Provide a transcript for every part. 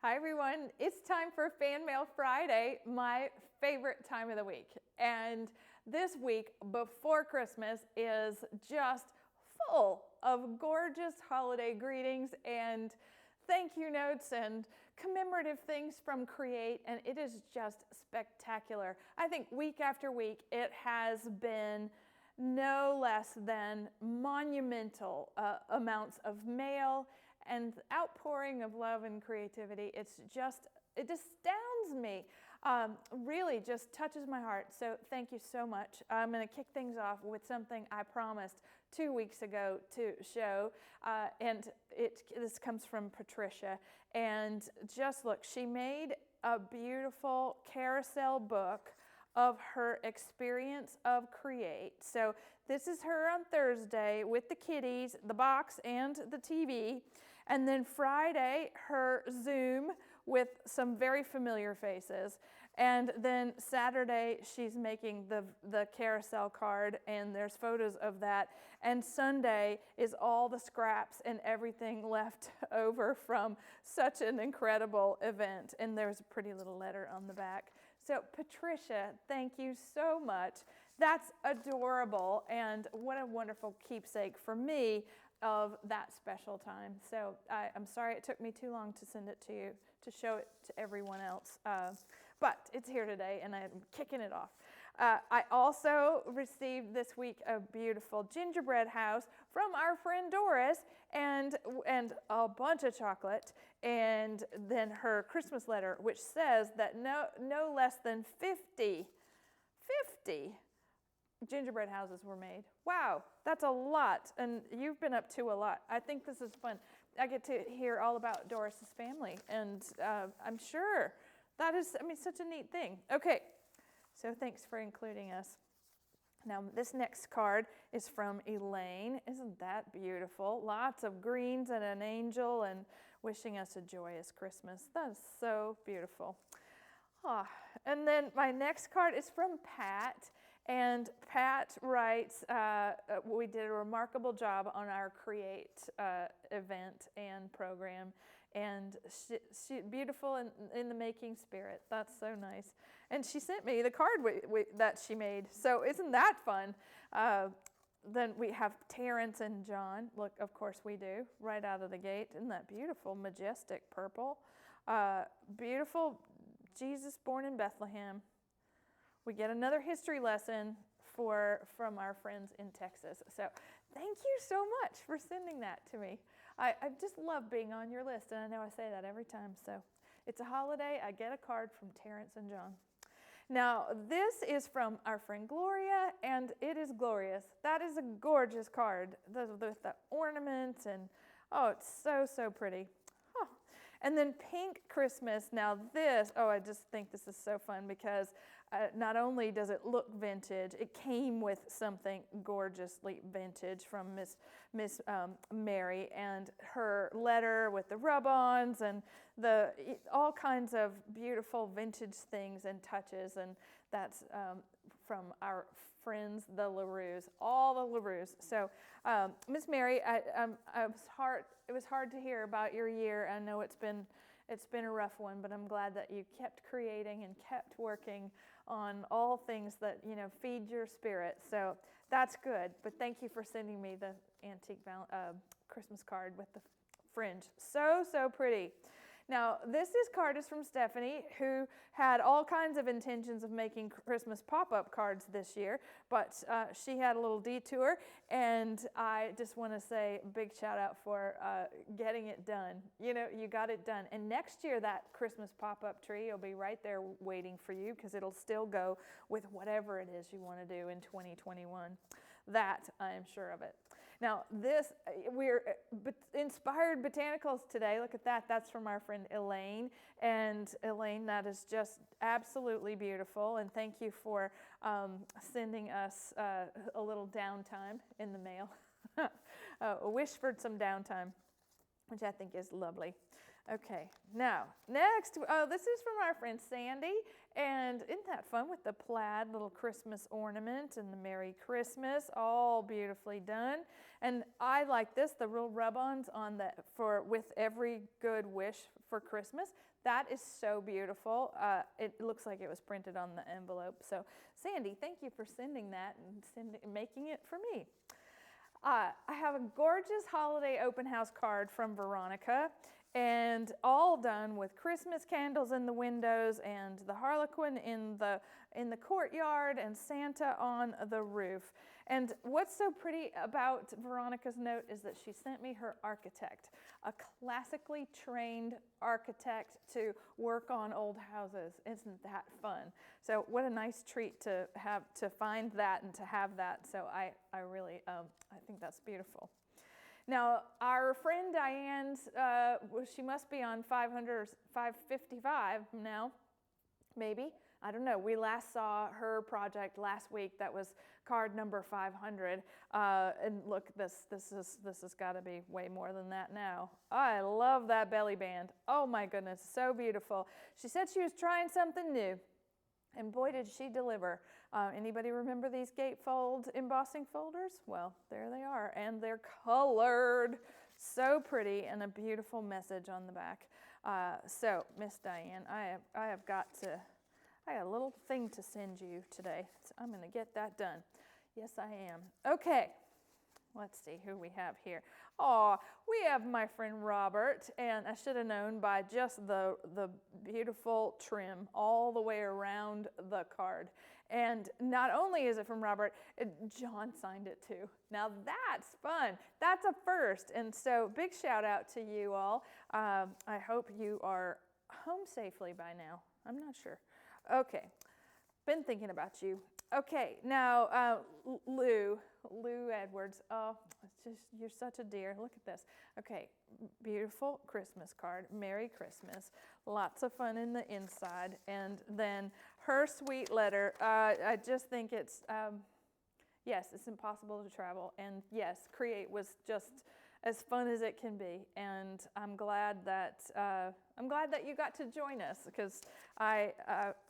Hi everyone, it's time for Fan Mail Friday, my favorite time of the week. And this week before Christmas is just full of gorgeous holiday greetings and thank you notes and commemorative things from Create, and it is just spectacular. I think week after week it has been no less than monumental amounts of mail and outpouring of love and creativity. It astounds me. Really just touches my heart. So thank you so much. I'm going to kick things off with something I promised 2 weeks ago to show. This comes from Patricia. And just look, she made a beautiful carousel book of her experience of Create. So this is her on Thursday with the kiddies, the box, and the TV. And then Friday, her Zoom with some very familiar faces. And then Saturday, she's making the carousel card, and there's photos of that. And Sunday is all the scraps and everything left over from such an incredible event. And there's a pretty little letter on the back. So Patricia, thank you so much. That's adorable, and what a wonderful keepsake for me of that special time. So I'm sorry it took me too long to send it to you, to show it to everyone else. But it's here today, and I'm kicking it off. I also received this week a beautiful gingerbread house from our friend Doris, and a bunch of chocolate, and then her Christmas letter, which says that no less than 50 gingerbread houses were made. Wow, that's a lot, and you've been up to a lot. I think this is fun. I get to hear all about Doris's family, and I'm sure that is, such a neat thing. Okay, so thanks for including us. Now, this next card is from Elaine. Isn't that beautiful? Lots of greens and an angel, and wishing us a joyous Christmas. That is so beautiful. And then my next card is from Pat, and Pat writes, we did a remarkable job on our Create event and program, and she beautiful in the making spirit. That's so nice. And she sent me the card that she made, so isn't that fun? Then we have Terrence and John. Look, of course we do, right out of the gate. Isn't that beautiful, majestic purple? Beautiful Jesus born in Bethlehem. We get another history lesson from our friends in Texas. So thank you so much for sending that to me. I just love being on your list, and I know I say that every time. So it's a holiday. I get a card from Terrence and John. Now, this is from our friend Gloria, and it is glorious. That is a gorgeous card with the ornaments, and oh, it's so, so pretty. And then Pink Christmas. Now this, I just think this is so fun because not only does it look vintage, it came with something gorgeously vintage from Miss Mary, and her letter with the rub-ons and all kinds of beautiful vintage things and touches, and that's from our friends, the LaRues, all the LaRues. So, Miss Mary, it was hard to hear about your year. I know it's been a rough one, but I'm glad that you kept creating and kept working on all things that feed your spirit. So that's good. But thank you for sending me the antique Christmas card with the fringe. So, so pretty. Now, this card is from Stephanie, who had all kinds of intentions of making Christmas pop-up cards this year, but she had a little detour, and I just want to say a big shout out for getting it done. You got it done. And next year, that Christmas pop-up tree will be right there waiting for you, because it'll still go with whatever it is you want to do in 2021. That, I am sure of it. Now, we're inspired botanicals today. Look at that. That's from our friend Elaine. And Elaine, that is just absolutely beautiful. And thank you for sending us a little downtime in the mail. A wish for some downtime, which I think is lovely. Okay, now, next, this is from our friend Sandy, and isn't that fun with the plaid little Christmas ornament and the Merry Christmas, all beautifully done. And I like this, the real rub-ons on the with every good wish for Christmas. That is so beautiful. It looks like it was printed on the envelope. So Sandy, thank you for sending that and making it for me. I have a gorgeous holiday open house card from Veronica, and all done with Christmas candles in the windows and the Harlequin in the courtyard and Santa on the roof. And what's so pretty about Veronica's note is that she sent me her architect, a classically trained architect to work on old houses. Isn't that fun? So what a nice treat to have, to find that and to have that. So I really, I think that's beautiful. Now, our friend Diane's, she must be on 500 or 555 now, maybe. I don't know. We last saw her project last week. That was card number 500. And look, this has got to be way more than that now. I love that belly band. Oh my goodness, so beautiful. She said she was trying something new. And boy, did she deliver. Anybody remember these gatefold embossing folders? Well, there they are, and they're colored. So pretty, and a beautiful message on the back. So, Miss Diane, I got a little thing to send you today. So I'm going to get that done. Yes, I am. Okay. Let's see who we have here. Oh, we have my friend Robert, and I should have known by just the beautiful trim all the way around the card. And not only is it from Robert, John signed it too. Now that's fun. That's a first. And so big shout out to you all. I hope you are home safely by now. I'm not sure. Okay, been thinking about you. Okay, now Lou Edwards. Oh, it's just, you're such a dear. Look at this. Okay, beautiful Christmas card. Merry Christmas. Lots of fun in the inside. And then her sweet letter. I just think it's, yes, it's impossible to travel. And yes, Create was just as fun as it can be. And I'm glad that you got to join us, because I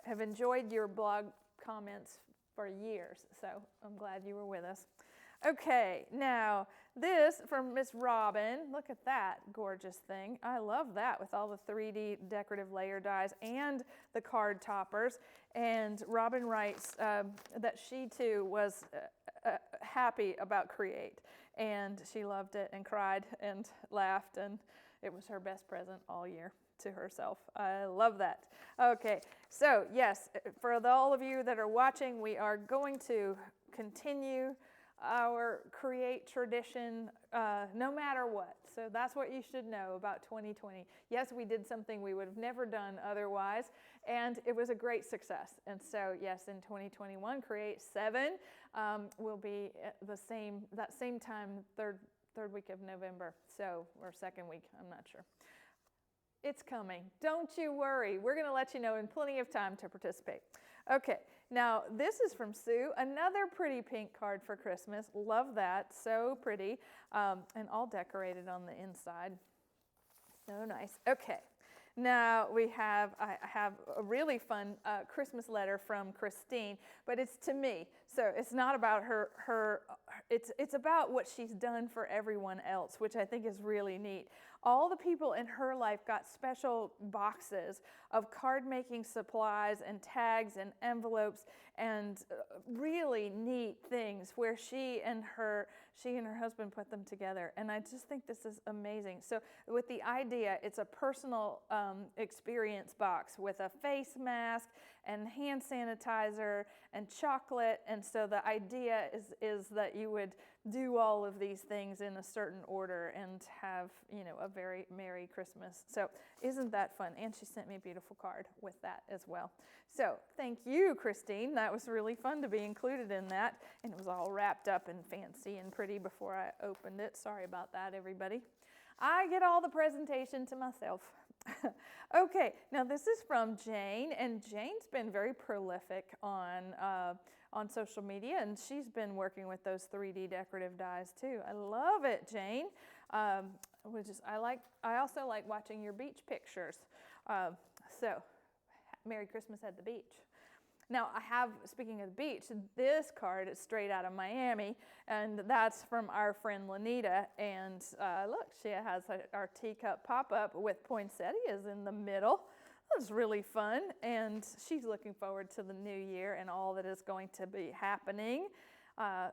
have enjoyed your blog comments for years, so I'm glad you were with us. Okay, now this from Miss Robin. Look at that gorgeous thing. I love that with all the 3D decorative layer dies and the card toppers. And Robin writes that she too was happy about Create, and she loved it and cried and laughed, and it was her best present all year to herself. I love that. Okay, so yes, for all of you that are watching, we are going to continue our Create tradition no matter what. So that's what you should know about 2020. Yes, we did something we would have never done otherwise, and it was a great success. And so yes, in 2021, Create 7 will be that same time, third week of November, so, or second week, I'm not sure. It's coming. Don't you worry. We're going to let you know in plenty of time to participate. Okay, now this is from Sue. Another pretty pink card for Christmas. Love that. So pretty. And all decorated on the inside. So nice. Okay. Now I have a really fun Christmas letter from Christine, but it's to me. So it's not about her it's about what she's done for everyone else, which I think is really neat. All the people in her life got special boxes of card making supplies and tags and envelopes and really neat things where she and her husband put them together. And I just think this is amazing. So with the idea, it's a personal experience box with a face mask and hand sanitizer and chocolate. And so the idea is that you would do all of these things in a certain order and have, a very Merry Christmas. So isn't that fun? And she sent me a beautiful card with that as well. So thank you, Christine. That was really fun to be included in that. And it was all wrapped up and fancy and pretty before I opened it. Sorry about that, everybody. I get all the presentation to myself. Okay, now this is from Jane, and Jane's been very prolific on social media, and she's been working with those 3D decorative dies too. I love it, Jane. I also like watching your beach pictures. So, Merry Christmas at the beach. Now, I have, speaking of the beach, this card is straight out of Miami, and that's from our friend Lanita. And look, she has our teacup pop-up with poinsettias in the middle. That was really fun, and she's looking forward to the new year and all that is going to be happening.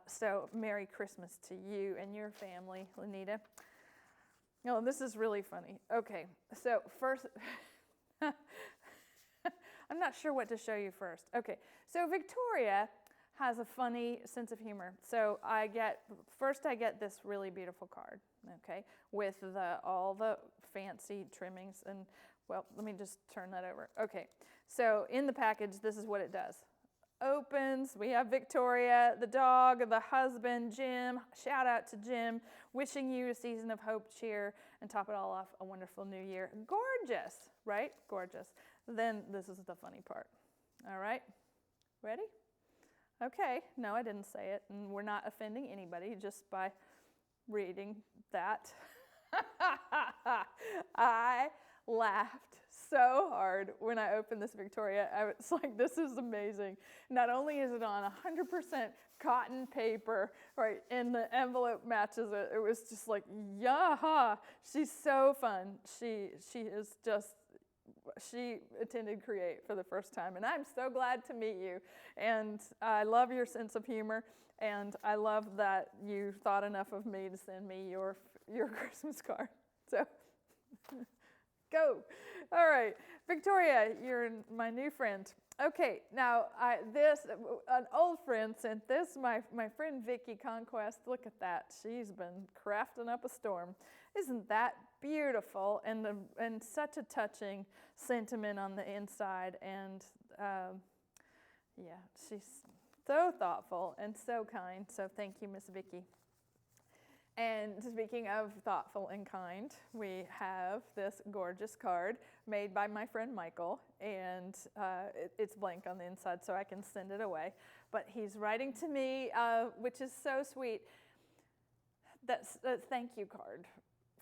So Merry Christmas to you and your family, Lanita. Oh, this is really funny. Okay, so first... I'm not sure what to show you first. Okay, so Victoria has a funny sense of humor. So I get this really beautiful card, okay, with all the fancy trimmings. And, well, let me just turn that over. Okay, so in the package, this is what it does. Opens, we have Victoria, the dog, the husband, Jim. Shout out to Jim, wishing you a season of hope, cheer, and top it all off, a wonderful new year. Gorgeous, right? Gorgeous. Then this is the funny part. All right, ready? Okay, no, I didn't say it, and we're not offending anybody just by reading that. I laughed so hard when I opened this, Victoria. I was like, this is amazing. Not only is it on 100% cotton paper, right, and the envelope matches it. It was just like, yeah, she's so fun. She is just, she attended Create for the first time, and I'm so glad to meet you. And I love your sense of humor, and I love that you thought enough of me to send me your Christmas card. So, go. All right, Victoria, you're my new friend. Okay, now an old friend sent this. My friend Vicki Conquest. Look at that. She's been crafting up a storm. Isn't that beautiful? And such a touching sentiment on the inside. And yeah, she's so thoughtful and so kind. So thank you, Miss Vicki. And speaking of thoughtful and kind, we have this gorgeous card made by my friend Michael, and it's blank on the inside, so I can send it away. But he's writing to me, which is so sweet. That's a thank you card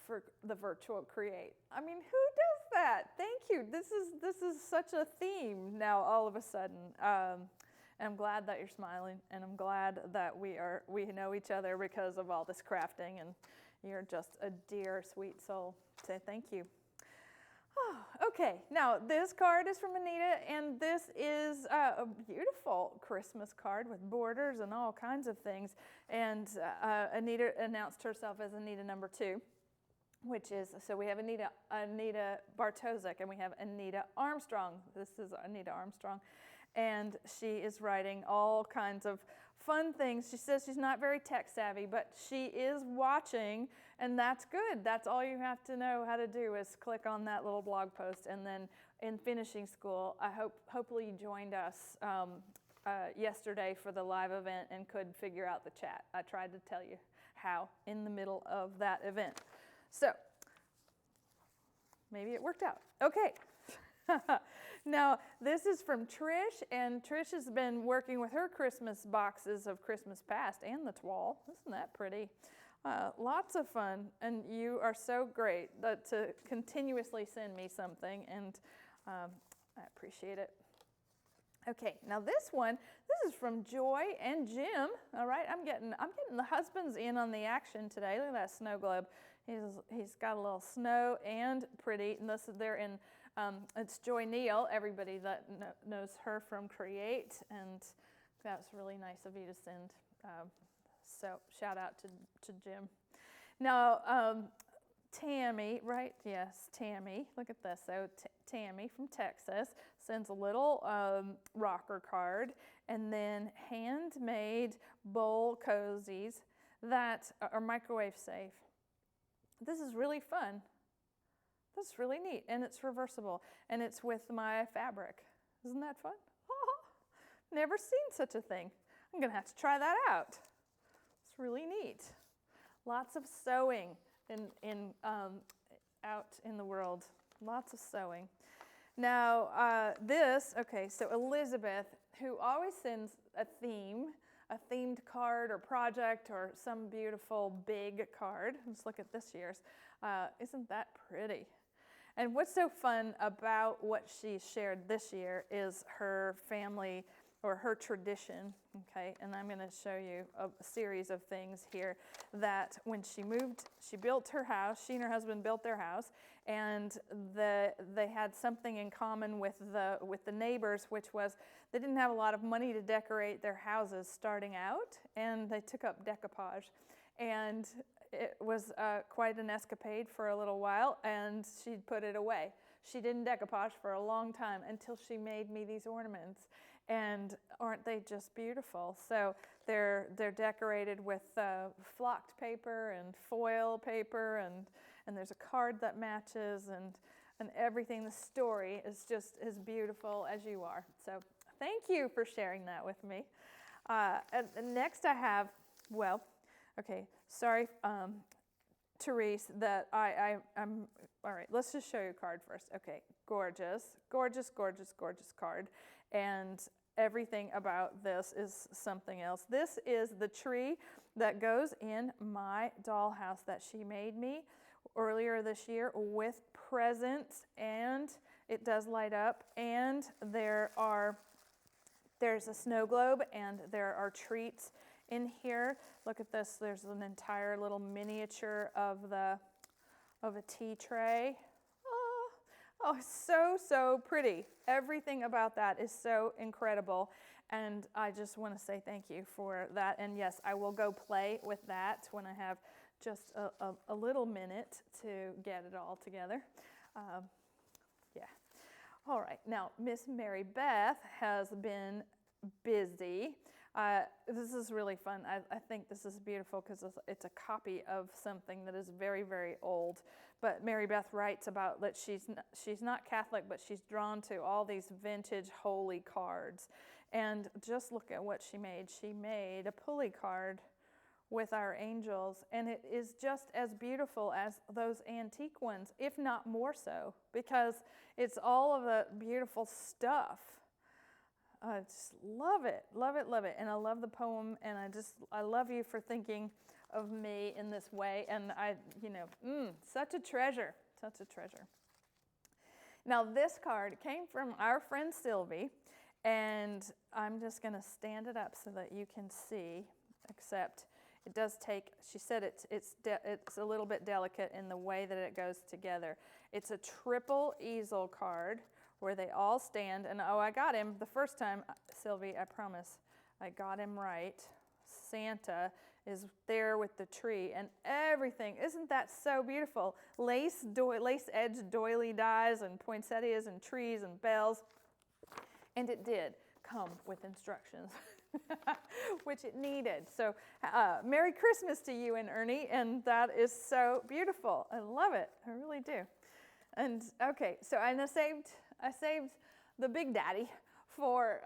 for the virtual Create. I mean, who does that? Thank you. This is such a theme now all of a sudden. And I'm glad that you're smiling, and I'm glad that we know each other because of all this crafting, and you're just a dear, sweet soul. Say thank you. Oh, okay, now this card is from Anita, and this is a beautiful Christmas card with borders and all kinds of things. And Anita announced herself as Anita number 2, which is, so we have Anita Bartosik, and we have Anita Armstrong. This is Anita Armstrong. And she is writing all kinds of fun things. She says she's not very tech savvy, but she is watching, and that's good. That's all you have to know how to do is click on that little blog post. And then in finishing school, hopefully you joined us yesterday for the live event and could figure out the chat. I tried to tell you how in the middle of that event. So maybe it worked out. Okay. Now, this is from Trish, and Trish has been working with her Christmas boxes of Christmas past and the Twall. Isn't that pretty? Lots of fun, and you are so great to continuously send me something, and I appreciate it. Okay, now this is from Joy and Jim. All right, I'm getting the husbands in on the action today. Look at that snow globe. He's got a little snow and pretty, and they're in. It's Joy Neal, everybody that knows her from Create, and that's really nice of you to send. So shout out to Jim. Now, Tammy, right? Yes, Tammy. Look at this. So Tammy from Texas sends a little rocker card, and then handmade bowl cozies that are microwave safe. This is really fun. That's really neat, and it's reversible, and it's with my fabric. Isn't that fun? Never seen such a thing. I'm gonna have to try that out. It's really neat. Lots of sewing out in the world. Lots of sewing. Now so Elizabeth, who always sends a themed card or project or some beautiful big card. Let's look at this year's. Isn't that pretty? And what's so fun about what she shared this year is her family or her tradition, okay? And I'm going to show you a series of things here that when she moved, she built her house, she and her husband built their house, and they had something in common with the neighbors, which was they didn't have a lot of money to decorate their houses starting out, and they took up decoupage. And it was quite an escapade for a little while, and she'd put it away. She didn't decoupage for a long time until she made me these ornaments. And aren't they just beautiful? So they're decorated with flocked paper and foil paper, and there's a card that matches, and everything. The story is just as beautiful as you are. So thank you for sharing that with me. And next I have, well, okay, sorry, Therese, that I'm, all right, let's just show you a card first. Okay, gorgeous, gorgeous, gorgeous, gorgeous card. And everything about this is something else. This is the tree that goes in my dollhouse that she made me earlier this year with presents, and it does light up, and there's a snow globe, and there are treats in here. Look at this. There's an entire little miniature of a tea tray. Oh, so pretty. Everything about that is so incredible. And I just want to say thank you for that. And yes, I will go play with that when I have just a little minute to get it all together. Yeah. All right. Now, Miss Mary Beth has been busy. This is really fun. I think this is beautiful because it's a copy of something that is very, very old. But Mary Beth writes about that she's not Catholic, but she's drawn to all these vintage holy cards. And just look at what she made. She made a pulley card with our angels, and it is just as beautiful as those antique ones, if not more so, because it's all of the beautiful stuff. I just love it, love it, love it. And I love the poem, and I love you for thinking of me in this way. And such a treasure, such a treasure. Now, this card came from our friend Sylvie, and I'm just going to stand it up so that you can see, except it does take, she said it's a little bit delicate in the way that it goes together. It's a triple easel card where they all stand, and I got him the first time, Sylvie, I promise, I got him right. Santa is there with the tree and everything. Isn't that so beautiful? Lace edge doily dies and poinsettias and trees and bells. And it did come with instructions, which it needed. So Merry Christmas to you and Ernie, and that is so beautiful. I love it, I really do. And okay, so I saved the Big Daddy for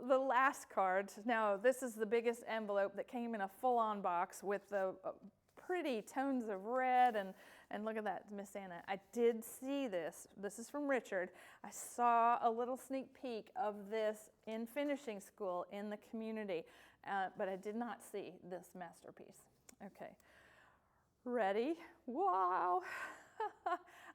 the last card. Now, this is the biggest envelope that came in a full-on box with the pretty tones of red, and look at that, Miss Anna. I did see this. This is from Richard. I saw a little sneak peek of this in finishing school in the community, but I did not see this masterpiece. Okay, ready? Wow.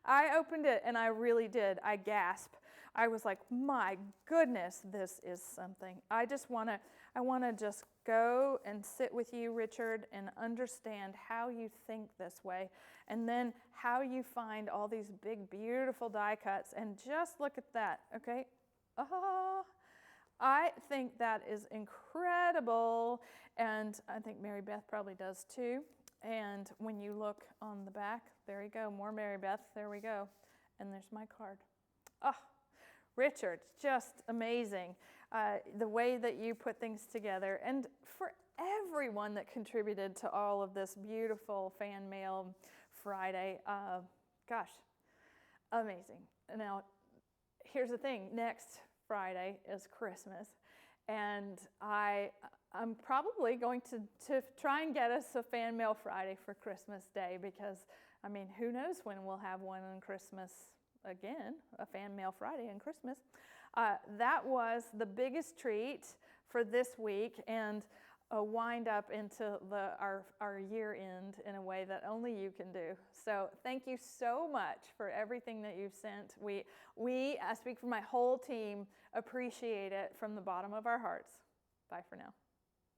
I opened it, and I really did. I gasped. I was like, my goodness, this is something. I want to just go and sit with you, Richard, and understand how you think this way, and then how you find all these big, beautiful die cuts, and just look at that, okay? I think that is incredible, and I think Mary Beth probably does too. And when you look on the back, there you go, more Mary Beth, there we go, and there's my card. Richard, just amazing. The way that you put things together, and for everyone that contributed to all of this beautiful fan mail Friday, gosh, amazing. Now, here's the thing, next Friday is Christmas, and I'm probably going to try and get us a fan mail Friday for Christmas Day, because, I mean, who knows when we'll have one on Christmas again, a fan mail Friday and Christmas. That was the biggest treat for this week, and wind up into our year end in a way that only you can do. So thank you so much for everything that you've sent. I speak for my whole team, appreciate it from the bottom of our hearts. Bye for now.